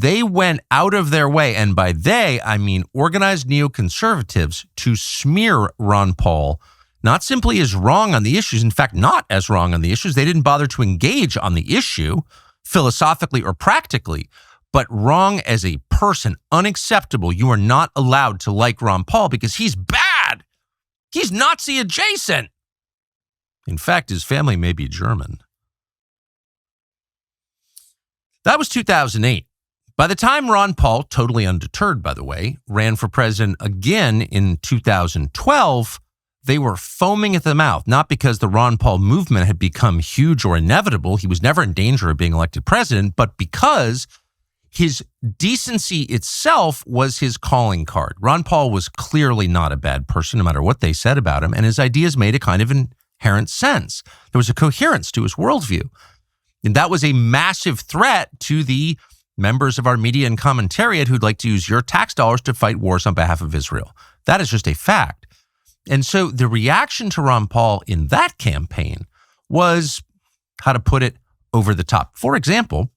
they went out of their way, and by they, I mean organized neoconservatives, to smear Ron Paul, not simply as wrong on the issues, in fact, not as wrong on the issues. They didn't bother to engage on the issue philosophically or practically, but wrong as a person, unacceptable. You are not allowed to like Ron Paul because he's bad. He's Nazi adjacent. In fact, his family may be German. That was 2008. By the time Ron Paul, totally undeterred, by the way, ran for president again in 2012, they were foaming at the mouth, not because the Ron Paul movement had become huge or inevitable. He was never in danger of being elected president, but because his decency itself was his calling card. Ron Paul was clearly not a bad person, no matter what they said about him, and his ideas made a kind of inherent sense. There was a coherence to his worldview. And that was a massive threat to the members of our media and commentariat who'd like to use your tax dollars to fight wars on behalf of Israel. That is just a fact. And so the reaction to Ron Paul in that campaign was, how to put it, over the top. For example,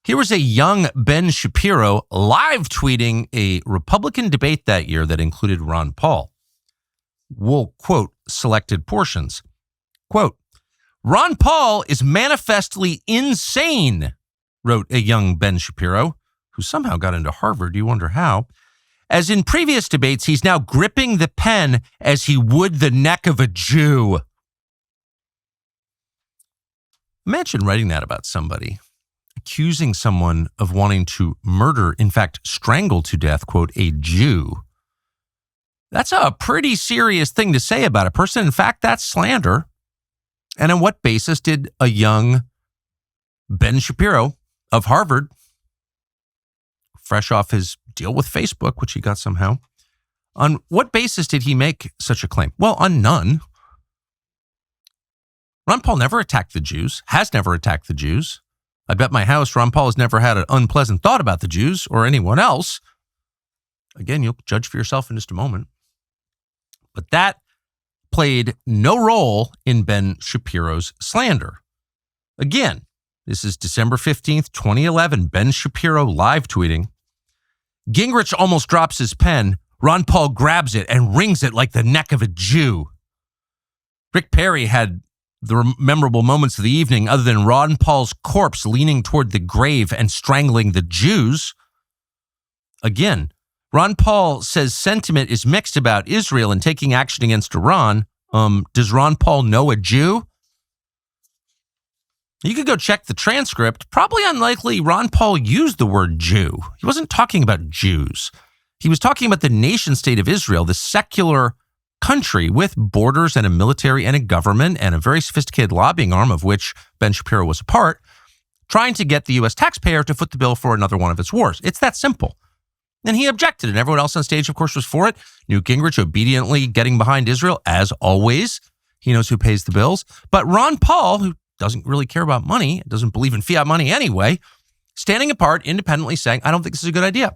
here was a young Ben Shapiro live tweeting a Republican debate that year that included Ron Paul. We'll quote selected portions. Quote, "Ron Paul is manifestly insane," wrote a young Ben Shapiro, who somehow got into Harvard. You wonder how. "As in previous debates, he's now gripping the pen as he would the neck of a Jew." Imagine writing that about somebody, accusing someone of wanting to murder, in fact, strangle to death, quote, a Jew. That's a pretty serious thing to say about a person. In fact, that's slander. And on what basis did a young Ben Shapiro of Harvard, fresh off his deal with Facebook, which he got somehow, on what basis did he make such a claim? Well, on none. Ron Paul never attacked the Jews, has never attacked the Jews. I bet my house Ron Paul has never had an unpleasant thought about the Jews or anyone else. Again, you'll judge for yourself in just a moment. But that played no role in Ben Shapiro's slander. Again, this is December 15th, 2011, Ben Shapiro live tweeting. "Gingrich almost drops his pen. Ron Paul grabs it and wrings it like the neck of a Jew." Rick Perry had the memorable moments of the evening other than Ron Paul's corpse leaning toward the grave and strangling the Jews. Again, Ron Paul says sentiment is mixed about Israel and taking action against Iran. Does Ron Paul know a Jew? You could go check the transcript. Probably unlikely Ron Paul used the word Jew. He wasn't talking about Jews. He was talking about the nation state of Israel, the secular country with borders and a military and a government and a very sophisticated lobbying arm of which Ben Shapiro was a part, trying to get the U.S. taxpayer to foot the bill for another one of its wars. It's that simple. And he objected, and everyone else on stage, of course, was for it. Newt Gingrich obediently getting behind Israel, as always. He knows who pays the bills. But Ron Paul, who doesn't really care about money, doesn't believe in fiat money anyway, standing apart, independently saying, I don't think this is a good idea.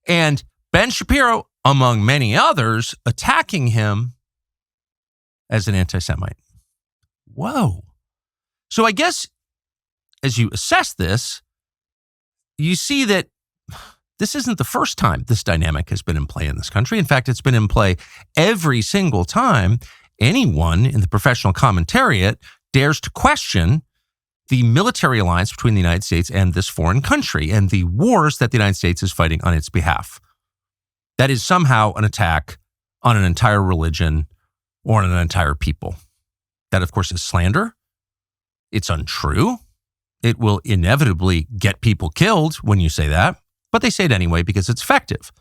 And Ben Shapiro, among many others, attacking him as an anti-Semite. Whoa. So I guess as you assess this, you see that this isn't the first time this dynamic has been in play in this country. In fact, it's been in play every single time anyone in the professional commentariat dares to question the military alliance between the United States and this foreign country and the wars that the United States is fighting on its behalf. That is somehow an attack on an entire religion or on an entire people. That, of course, is slander. It's untrue. It will inevitably get people killed when you say that, but they say it anyway because it's effective.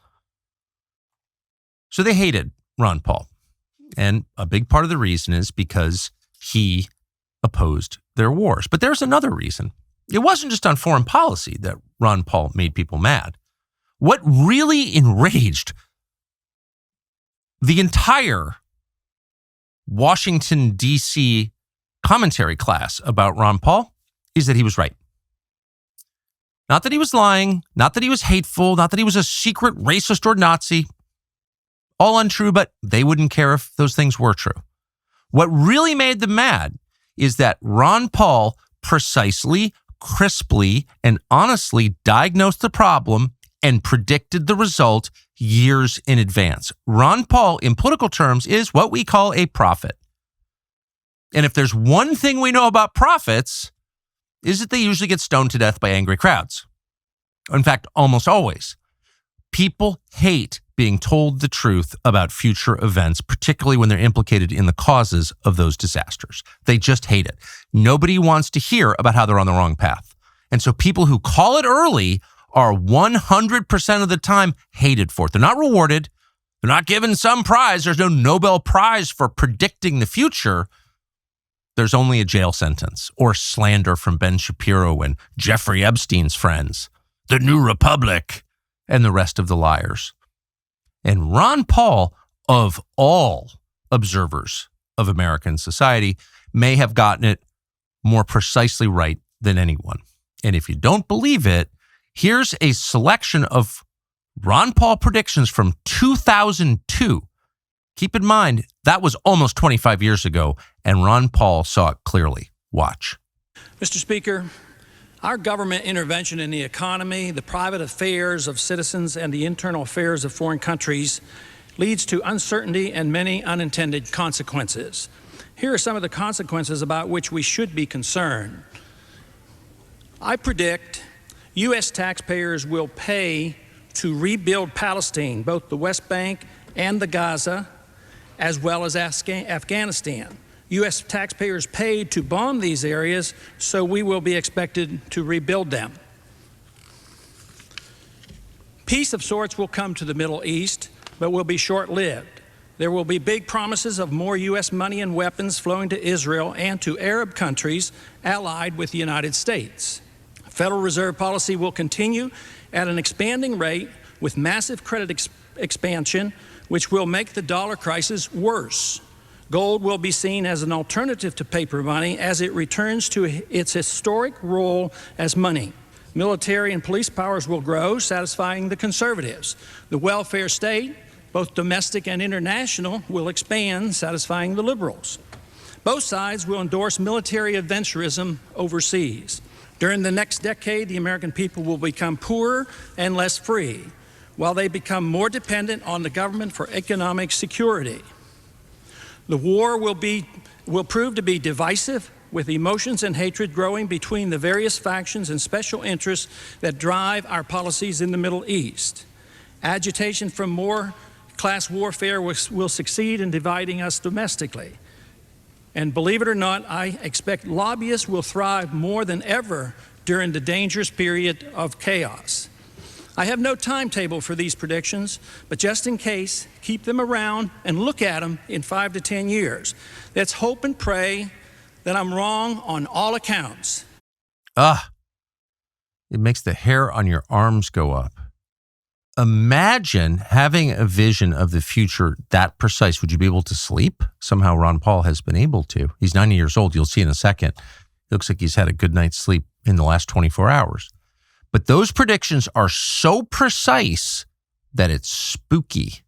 So they hated Ron Paul. And a big part of the reason is because he opposed their wars. But there's another reason. It wasn't just on foreign policy that Ron Paul made people mad. What really enraged the entire Washington, D.C. commentary class about Ron Paul is that he was right. Not that he was lying, not that he was hateful, not that he was a secret racist or Nazi. All untrue, but they wouldn't care if those things were true. What really made them mad is that Ron Paul precisely crisply and honestly diagnosed the problem and predicted the result years in advance. Ron Paul, in political terms, is what we call a prophet. And if there's one thing we know about prophets, is that they usually get stoned to death by angry crowds. In fact, almost always. People hate being told the truth about future events, particularly when they're implicated in the causes of those disasters. They just hate it. Nobody wants to hear about how they're on the wrong path. And so people who call it early are 100% of the time hated for it. They're not rewarded. They're not given some prize. There's no Nobel Prize for predicting the future. There's only a jail sentence or slander from Ben Shapiro and Jeffrey Epstein's friends, the New Republic, and the rest of the liars. And Ron Paul, of all observers of American society, may have gotten it more precisely right than anyone. And if you don't believe it, here's a selection of Ron Paul predictions from 2002. Keep in mind, that was almost 25 years ago, and Ron Paul saw it clearly. Watch. Mr. Speaker, our government intervention in the economy, the private affairs of citizens, and the internal affairs of foreign countries leads to uncertainty and many unintended consequences. Here are some of the consequences about which we should be concerned. I predict U.S. taxpayers will pay to rebuild Palestine, both the West Bank and the Gaza, as well as Afghanistan. U.S. taxpayers paid to bomb these areas, so we will be expected to rebuild them. Peace of sorts will come to the Middle East, but will be short-lived. There will be big promises of more U.S. money and weapons flowing to Israel and to Arab countries allied with the United States. Federal Reserve policy will continue at an expanding rate with massive credit expansion, which will make the dollar crisis worse. Gold will be seen as an alternative to paper money as it returns to its historic role as money. Military and police powers will grow, satisfying the conservatives. The welfare state, both domestic and international, will expand, satisfying the liberals. Both sides will endorse military adventurism overseas. During the next decade, the American people will become poorer and less free, while they become more dependent on the government for economic security. The war will prove to be divisive, with emotions and hatred growing between the various factions and special interests that drive our policies in the Middle East. Agitation from more class warfare will succeed in dividing us domestically. And believe it or not, I expect lobbyists will thrive more than ever during the dangerous period of chaos. I have no timetable for these predictions, but just in case, keep them around and look at them in 5 to 10 years. Let's hope and pray that I'm wrong on all accounts. It makes the hair on your arms go up. Imagine having a vision of the future that precise. Would you be able to sleep? Somehow Ron Paul has been able to. He's 90 years old. You'll see in a second. It looks like he's had a good night's sleep in the last 24 hours. But those predictions are so precise that it's spooky.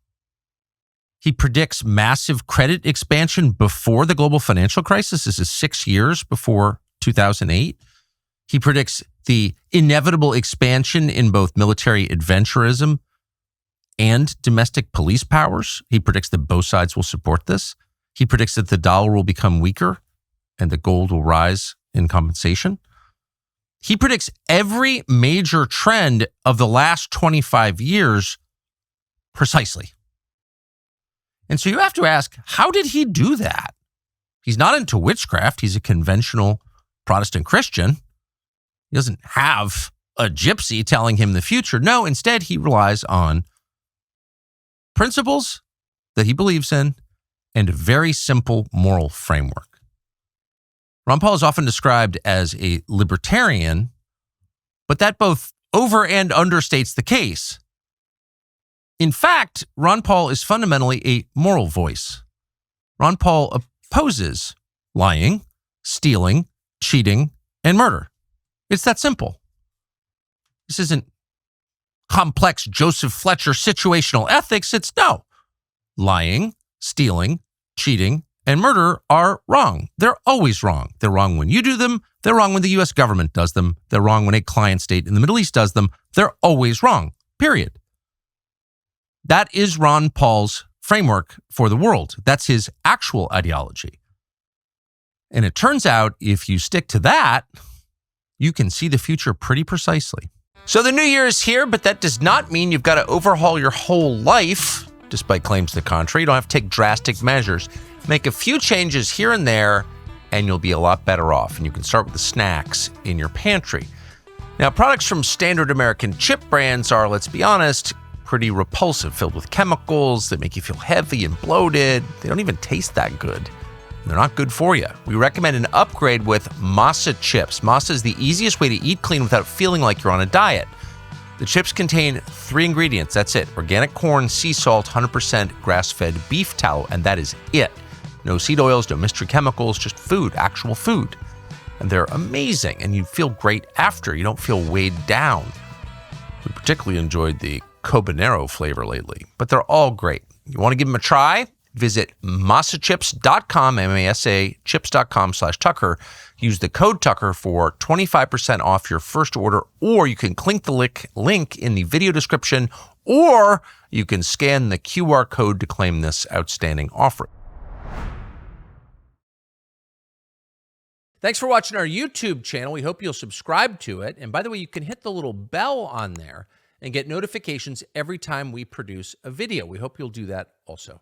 He predicts massive credit expansion before the global financial crisis. This is 6 years before 2008. He predicts the inevitable expansion in both military adventurism and domestic police powers. He predicts that both sides will support this. He predicts that the dollar will become weaker and the gold will rise in compensation. He predicts every major trend of the last 25 years precisely. And so you have to ask, how did he do that? He's not into witchcraft. He's a conventional Protestant Christian. He doesn't have a gypsy telling him the future. No, instead, he relies on principles that he believes in and a very simple moral framework. Ron Paul is often described as a libertarian, but that both over and understates the case. In fact, Ron Paul is fundamentally a moral voice. Ron Paul opposes lying, stealing, cheating, and murder. It's that simple. This isn't complex Joseph Fletcher situational ethics. It's no. Lying, stealing, cheating, and murder are wrong. They're always wrong. They're wrong when you do them. They're wrong when the U.S. government does them. They're wrong when a client state in the Middle East does them. They're always wrong, period. That is Ron Paul's framework for the world. That's his actual ideology. And it turns out if you stick to that, you can see the future pretty precisely. So the new year is here, but that does not mean you've got to overhaul your whole life, despite claims to the contrary. You don't have to take drastic measures. Make a few changes here and there, and you'll be a lot better off. And you can start with the snacks in your pantry. Now, products from standard American chip brands are, let's be honest, pretty repulsive, filled with chemicals that make you feel heavy and bloated. They don't even taste that good. They're not good for you. We recommend an upgrade with Masa chips. Masa is the easiest way to eat clean without feeling like you're on a diet. The chips contain 3 ingredients. That's it. Organic corn, sea salt, 100% grass-fed beef tallow, and that is it. No seed oils, no mystery chemicals, just food, actual food. And they're amazing, and you feel great after. You don't feel weighed down. We particularly enjoyed the Cobanero flavor lately, but they're all great. You want to give them a try? Visit masachips.com, M-A-S-A, chips.com/Tucker. Use the code Tucker for 25% off your first order, or you can click the link in the video description, or you can scan the QR code to claim this outstanding offer. Thanks for watching our YouTube channel. We hope you'll subscribe to it. And by the way, you can hit the little bell on there and get notifications every time we produce a video. We hope you'll do that also.